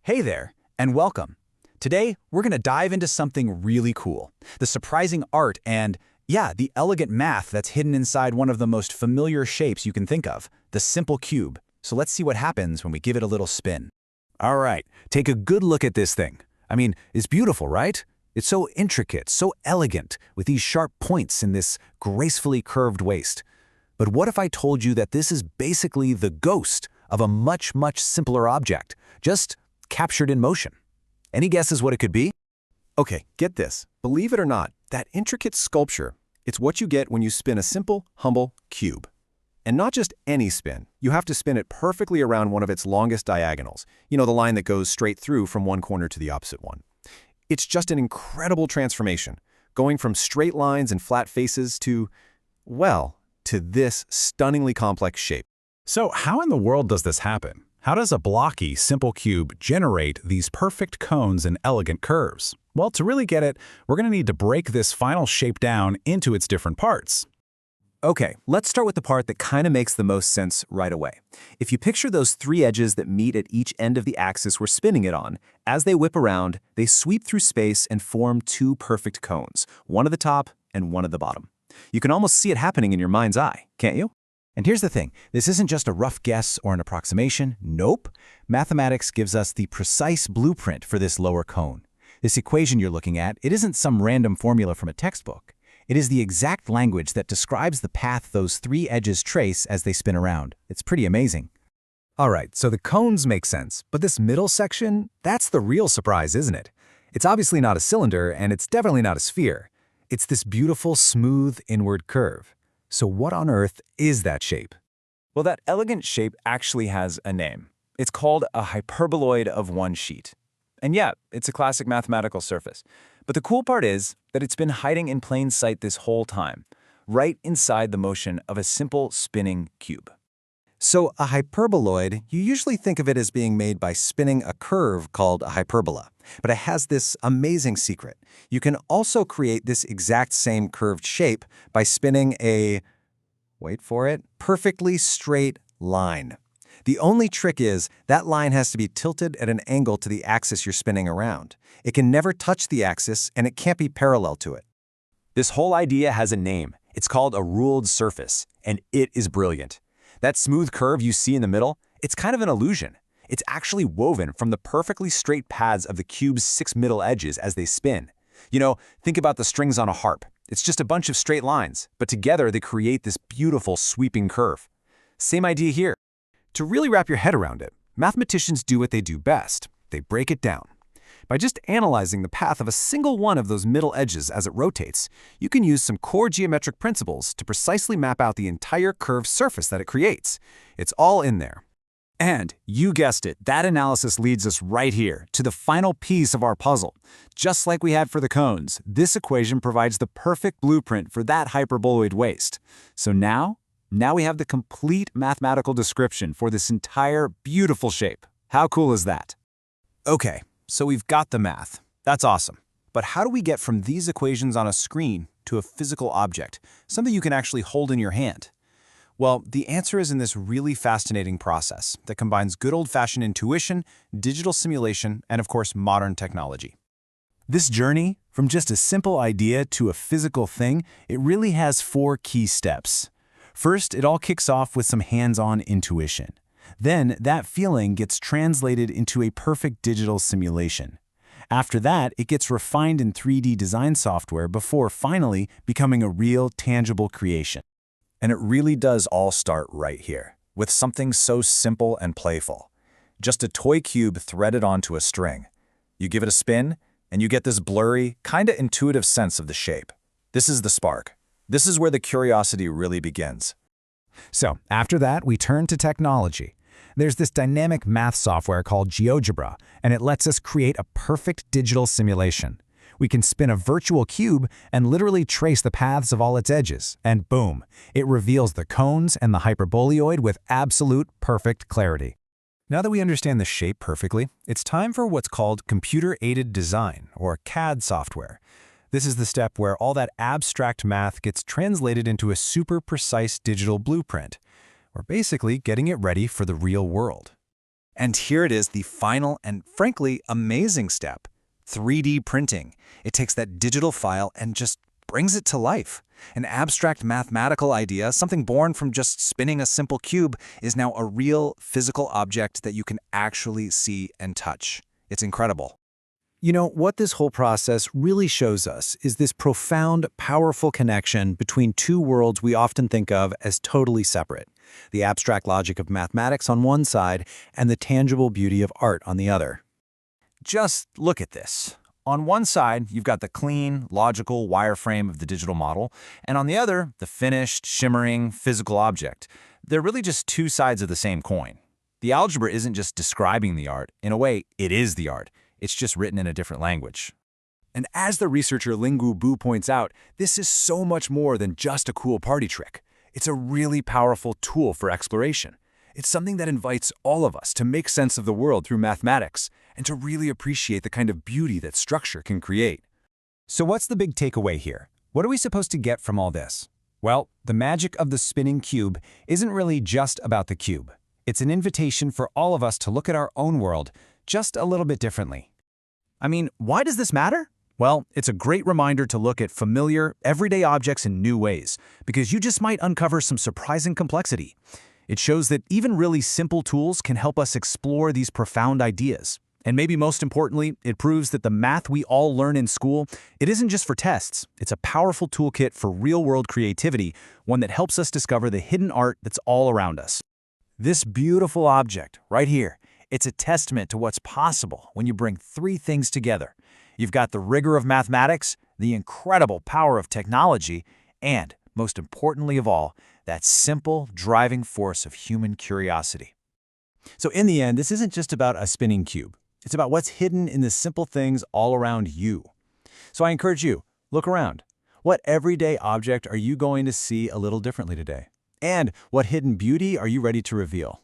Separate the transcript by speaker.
Speaker 1: Hey there, and welcome. Today, we're going to dive into something really cool, the surprising art and, yeah, the elegant math that's hidden inside one of the most familiar shapes you can think of, the simple cube. So let's see what happens when we give it a little spin. All right, take a good look at this thing. I mean, it's beautiful, right? It's so intricate, so elegant, with these sharp points in this gracefully curved waist. But what if I told you that this is basically the ghost of a much, much simpler object, just captured in motion? Any guesses what it could be?
Speaker 2: Okay, get this. Believe it or not, that intricate sculpture, it's what you get when you spin a simple, humble cube. And not just any spin. You have to spin it perfectly around one of its longest diagonals. You know, the line that goes straight through from one corner to the opposite one. It's just an incredible transformation, going from straight lines and flat faces to, well, to this stunningly complex shape.
Speaker 3: So how in the world does this happen? How does a blocky, simple cube generate these perfect cones and elegant curves? Well, to really get it, we're going to need to break this final shape down into its different parts.
Speaker 1: Okay, let's start with the part that kind of makes the most sense right away. If you picture those three edges that meet at each end of the axis we're spinning it on, as they whip around, they sweep through space and form two perfect cones, one at the top and one at the bottom. You can almost see it happening in your mind's eye, can't you? And here's the thing, this isn't just a rough guess or an approximation, nope. Mathematics gives us the precise blueprint for this lower cone. This equation you're looking at, it isn't some random formula from a textbook. It is the exact language that describes the path those three edges trace as they spin around. It's pretty amazing.
Speaker 3: All right, so the cones make sense, but this middle section, that's the real surprise, isn't it? It's obviously not a cylinder, and it's definitely not a sphere. It's this beautiful, smooth, inward curve. So what on earth is that shape?
Speaker 1: Well, that elegant shape actually has a name. It's called a hyperboloid of one sheet. And yeah, it's a classic mathematical surface. But the cool part is that it's been hiding in plain sight this whole time, right inside the motion of a simple spinning cube.
Speaker 2: So a hyperboloid, you usually think of it as being made by spinning a curve called a hyperbola. But it has this amazing secret. You can also create this exact same curved shape by spinning a, wait for it, perfectly straight line. The only trick is that line has to be tilted at an angle to the axis you're spinning around. It can never touch the axis, and it can't be parallel to it.
Speaker 1: This whole idea has a name. It's called a ruled surface, and it is brilliant. That smooth curve you see in the middle, it's kind of an illusion. It's actually woven from the perfectly straight paths of the cube's six middle edges as they spin. You know, think about the strings on a harp. It's just a bunch of straight lines, but together they create this beautiful sweeping curve. Same idea here. To really wrap your head around it, mathematicians do what they do best. They break it down. By just analyzing the path of a single one of those middle edges as it rotates, you can use some core geometric principles to precisely map out the entire curved surface that it creates. It's all in there. And, you guessed it, that analysis leads us right here, to the final piece of our puzzle. Just like we had for the cones, this equation provides the perfect blueprint for that hyperboloid waist. So now we have the complete mathematical description for this entire beautiful shape. How cool is that? Okay, so we've got the math. That's awesome. But how do we get from these equations on a screen to a physical object, something you can actually hold in your hand? Well, the answer is in this really fascinating process that combines good old-fashioned intuition, digital simulation, and of course, modern technology. This journey, from just a simple idea to a physical thing, it really has four key steps. First, it all kicks off with some hands-on intuition. Then, that feeling gets translated into a perfect digital simulation. After that, it gets refined in 3D design software before finally becoming a real, tangible creation. And it really does all start right here, with something so simple and playful. Just a toy cube threaded onto a string. You give it a spin, and you get this blurry, kinda intuitive sense of the shape. This is the spark. This is where the curiosity really begins.
Speaker 3: So, after that, we turn to technology. There's this dynamic math software called GeoGebra, and it lets us create a perfect digital simulation. We can spin a virtual cube and literally trace the paths of all its edges, and boom, it reveals the cones and the hyperboloid with absolute perfect clarity. Now that we understand the shape perfectly, it's time for what's called computer-aided design, or CAD software. This is the step where all that abstract math gets translated into a super precise digital blueprint. We're basically getting it ready for the real world.
Speaker 2: And here it is, the final and frankly amazing step, 3D printing. It takes that digital file and just brings it to life. An abstract mathematical idea, something born from just spinning a simple cube, is now a real physical object that you can actually see and touch. It's incredible.
Speaker 3: You know, what this whole process really shows us is this profound, powerful connection between two worlds we often think of as totally separate: the abstract logic of mathematics on one side and the tangible beauty of art on the other.
Speaker 1: Just look at this. On one side, you've got the clean, logical wireframe of the digital model, and on the other, the finished, shimmering, physical object. They're really just two sides of the same coin. The algebra isn't just describing the art. In a way, it is the art. It's just written in a different language. And as the researcher Linggu Bu points out, this is so much more than just a cool party trick. It's a really powerful tool for exploration. It's something that invites all of us to make sense of the world through mathematics and to really appreciate the kind of beauty that structure can create.
Speaker 3: So what's the big takeaway here? What are we supposed to get from all this? Well, the magic of the spinning cube isn't really just about the cube. It's an invitation for all of us to look at our own world just a little bit differently.
Speaker 1: I mean, why does this matter? Well, it's a great reminder to look at familiar, everyday objects in new ways, because you just might uncover some surprising complexity. It shows that even really simple tools can help us explore these profound ideas. And maybe most importantly, it proves that the math we all learn in school, it isn't just for tests. It's a powerful toolkit for real-world creativity, one that helps us discover the hidden art that's all around us. This beautiful object, right here, it's a testament to what's possible when you bring three things together. You've got the rigor of mathematics, the incredible power of technology, and, most importantly of all, that simple driving force of human curiosity. So in the end, this isn't just about a spinning cube. It's about what's hidden in the simple things all around you. So I encourage you, look around. What everyday object are you going to see a little differently today? And what hidden beauty are you ready to reveal?